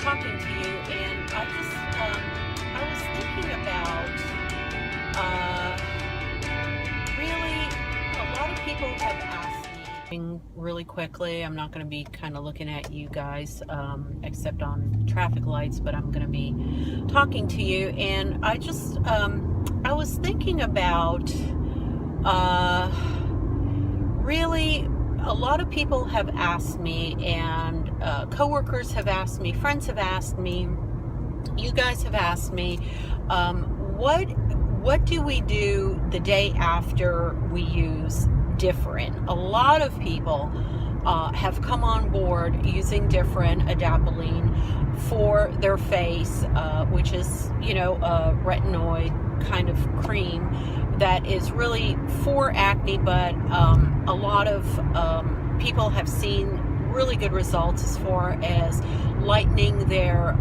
talking to you, and I was thinking about, really, a lot of people have asked me really quickly. I'm not going to be kind of looking at you guys, except on traffic lights, but I'm going to be talking to you, and I was thinking about, really, a lot of people have asked me, and coworkers have asked me, friends have asked me, you guys have asked me, what do we do the day after we use Differin? A lot of people have come on board using Differin, Adapalene, for their face, which is, a retinoid kind of cream that is really for acne, but a lot of people have seen really good results as far as lightening their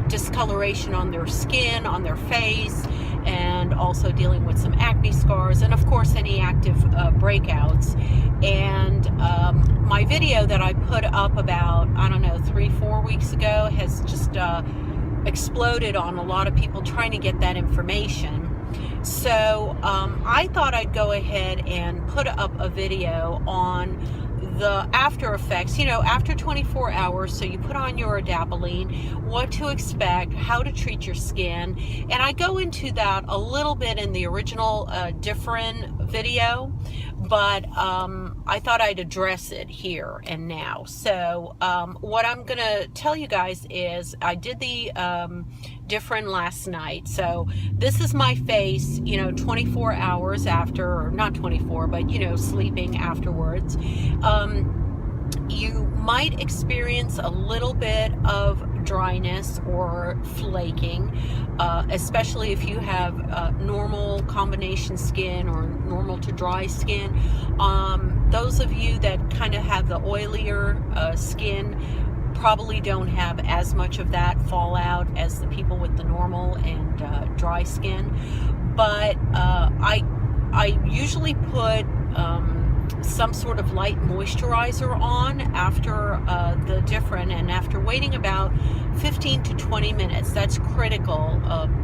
discoloration on their skin, on their face, and also dealing with some acne scars, and of course any active breakouts. And my video that I put up about, 3-4 weeks ago has just exploded on a lot of people trying to get that information. So I thought I'd go ahead and put up a video on the after effects, after 24 hours. So you put on your Adapalene, what to expect, how to treat your skin. And I go into that a little bit in the original Differin video, but I thought I'd address it here and now. So what I'm going to tell you guys is I did the Differin last night. So this is my face, 24 hours after, or not 24, but, sleeping afterwards. You might experience a little bit of dryness or flaking, especially if you have normal combination skin or normal to dry skin. Those of you that kind of have the oilier skin probably don't have as much of that fallout as the people with the normal and dry skin. But I usually put some sort of light moisturizer on after the Differin, and after waiting about 15 to 20 minutes, that's critical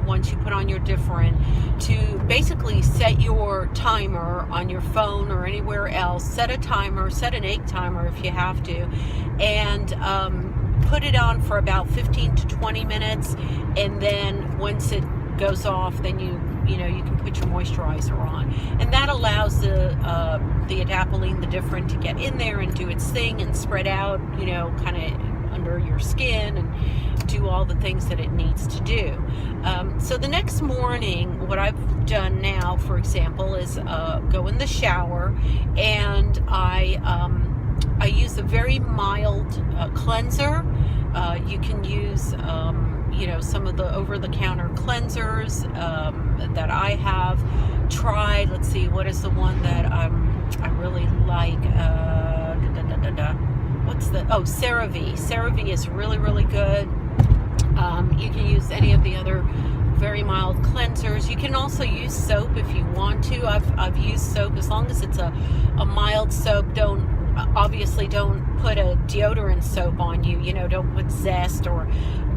once you put on your Differin, to basically set your timer on your phone or anywhere else. Set a timer, set an egg timer if you have to, and put it on for about 15 to 20 minutes, and then once it goes off, then you can put your moisturizer on, and that allows the Adapalene, the Differin, to get in there and do its thing and spread out, kind of under your skin and do all the things that it needs to do. So the next morning, what I've done now, for example, is go in the shower, and I use a very mild cleanser. You can use some of the over-the-counter cleansers that I have tried. Let's see, what is the one that I really like? What's the? Oh, CeraVe. CeraVe is really, really good. You can use any of the other very mild cleansers. You can also use soap if you want to. I've used soap as long as it's a mild soap. Obviously don't put a deodorant soap on you. Don't put Zest or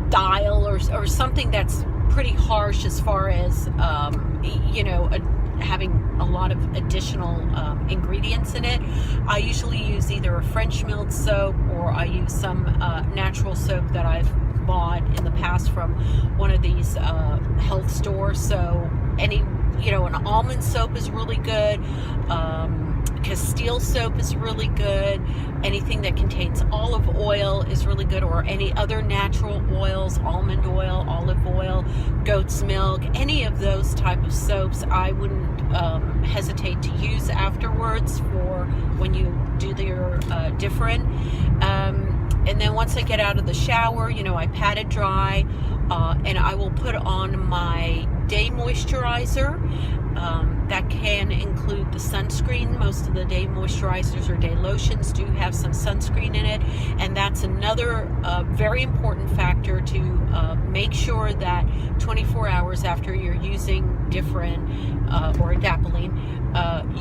Dial or something that's pretty harsh as far as having a lot of additional ingredients in it. I usually use either a French milled soap, or I use some natural soap that I've bought in the past from one of these health stores. So an almond soap is really good. Castile soap is really good. Anything that contains olive oil is really good, or any other natural oils, almond oil, olive oil, goat's milk, any of those type of soaps I wouldn't hesitate to use afterwards for when you do your Differin. And then once I get out of the shower, I pat it dry, and I will put on my day moisturizer. That can include the sunscreen. Most of the day moisturizers or day lotions do have some sunscreen in it, and that's another very important factor to make sure that 24 hours after you're using Differin or Adapalene,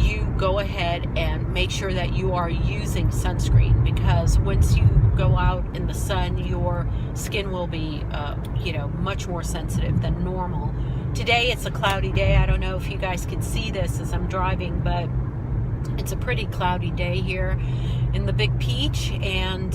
you go ahead and make sure that you are using sunscreen, because once you go out in the sun, your skin will be, you know, much more sensitive than normal. Today it's a cloudy day. I don't know if you guys can see this as I'm driving, but it's a pretty cloudy day here in the Big Peach, and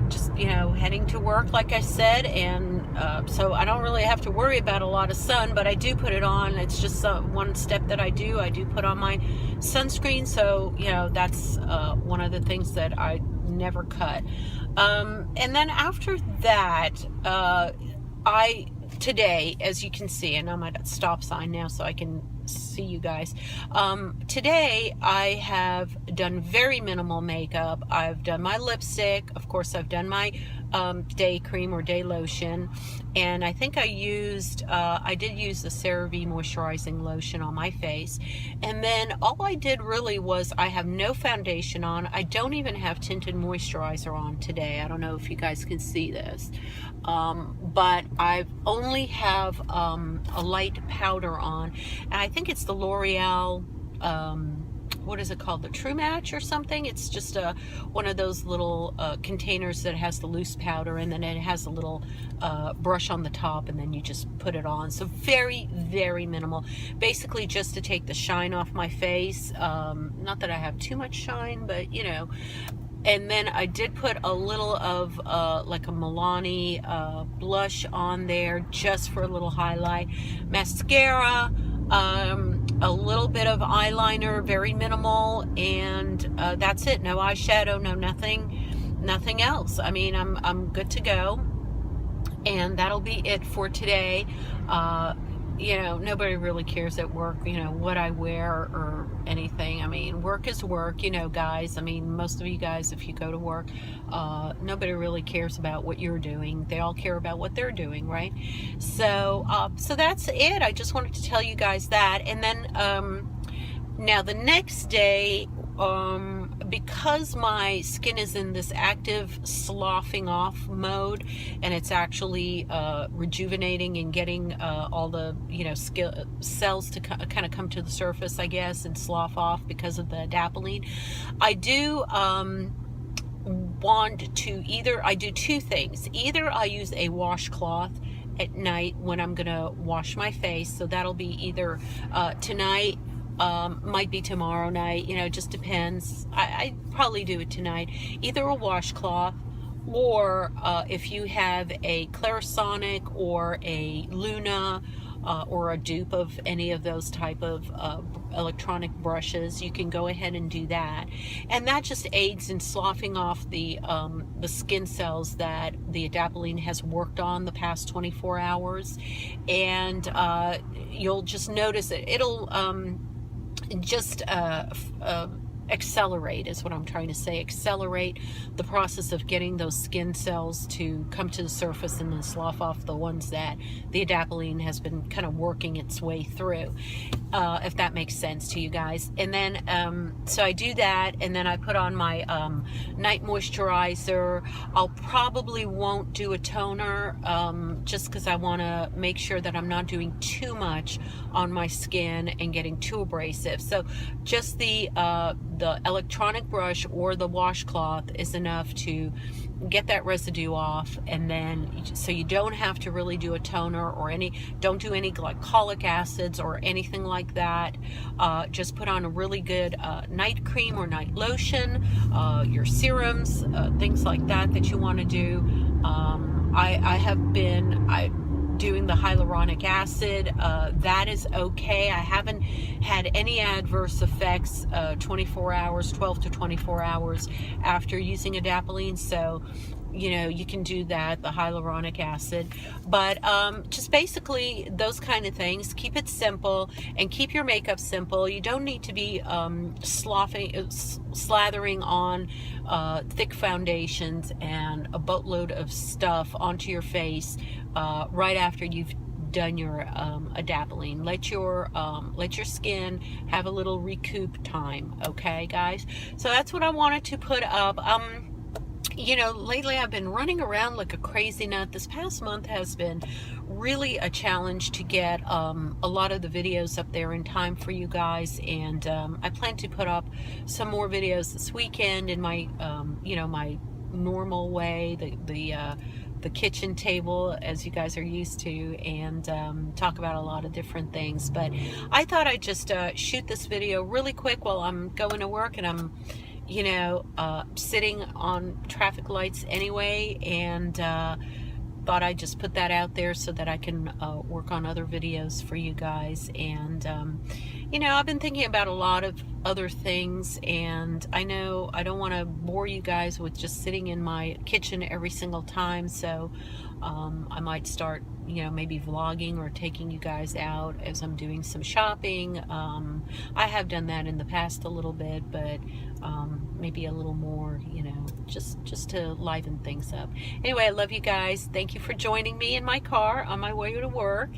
just, you know, heading to work, like I said, and so I don't really have to worry about a lot of sun, but I do put it on. It's just one step that I do put on my sunscreen, so, you know, that's one of the things that I never cut. And then after that, today, as you can see, and I'm at a stop sign now so I can see you guys. Today I have done very minimal makeup. I've done my lipstick. Of course, I've done my day cream or day lotion. And I think I did use the CeraVe moisturizing lotion on my face. And then all I did really was, I have no foundation on. I don't even have tinted moisturizer on today. I don't know if you guys can see this. But I only have a light powder on, and I think it's the L'Oreal, what is it called, the True Match or something. It's just one of those little containers that has the loose powder, and then it has a little brush on the top, and then you just put it on. So very, very minimal, basically just to take the shine off my face. Not that I have too much shine, but you know. And then I did put a little of like a Milani blush on there, just for a little highlight. Mascara, a little bit of eyeliner, very minimal, and that's it. No eyeshadow, no nothing else. I mean, I'm good to go, and that'll be it for today. You know, nobody really cares at work, you know, what I wear or anything. I mean, work is work, you know, guys. I mean, most of you guys, if you go to work, nobody really cares about what you're doing. They all care about what they're doing, right? So, so that's it. I just wanted to tell you guys that. And then, now the next day, because my skin is in this active sloughing off mode, and it's actually rejuvenating and getting all the, you know, cells to kind of come to the surface, I guess, and slough off because of the Adapalene. I do want to I do two things. Either I use a washcloth at night when I'm gonna wash my face, so that'll be either tonight, might be tomorrow night, you know, it just depends. I probably do it tonight. Either a washcloth, or if you have a Clarisonic or a Luna, or a dupe of any of those type of electronic brushes, you can go ahead and do that. And that just aids in sloughing off the skin cells that the Adapalene has worked on the past 24 hours. And you'll just notice it. It'll just accelerate, is what I'm trying to say, accelerate the process of getting those skin cells to come to the surface and then slough off the ones that the Adapalene has been kind of working its way through, if that makes sense to you guys. And then so I do that, and then I put on my night moisturizer. I'll probably won't do a toner, just because I want to make sure that I'm not doing too much on my skin and getting too abrasive. So just the electronic brush or the washcloth is enough to get that residue off. And then, so you don't have to really do a toner or don't do any glycolic acids or anything like that. Just put on a really good night cream or night lotion, your serums, things like that you want to do. I have been doing the hyaluronic acid. That is okay. I haven't had any adverse effects 24 hours, 12 to 24 hours after using Adapalene. So, you know, you can do that, the hyaluronic acid. But just basically those kind of things. Keep it simple and keep your makeup simple. You don't need to be slathering on thick foundations and a boatload of stuff onto your face right after you've done your Adapalene. Let your skin have a little recoup time, okay, guys? So that's what I wanted to put up. You know, lately I've been running around like a crazy nut. This past month has been really a challenge to get a lot of the videos up there in time for you guys, and I plan to put up some more videos this weekend in my you know, my normal way, the kitchen table as you guys are used to, and talk about a lot of different things. But I thought I'd just shoot this video really quick while I'm going to work, and I'm, you know, sitting on traffic lights anyway, and thought I'd just put that out there so that I can work on other videos for you guys. And you know, I've been thinking about a lot of other things, and I know I don't want to bore you guys with just sitting in my kitchen every single time, so I might start, you know, maybe vlogging or taking you guys out as I'm doing some shopping. I have done that in the past a little bit, but maybe a little more, you know, just to liven things up. Anyway, I love you guys. Thank you for joining me in my car on my way to work,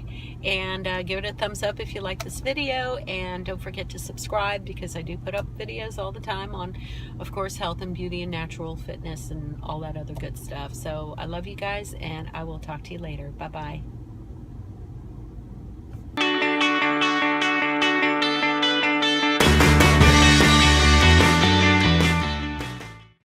and give it a thumbs up if you like this video, and don't forget to subscribe, because I do put up videos all the time on, of course, health and beauty and natural fitness and all that other good stuff. So I love you guys, and I will talk to you later. Bye bye.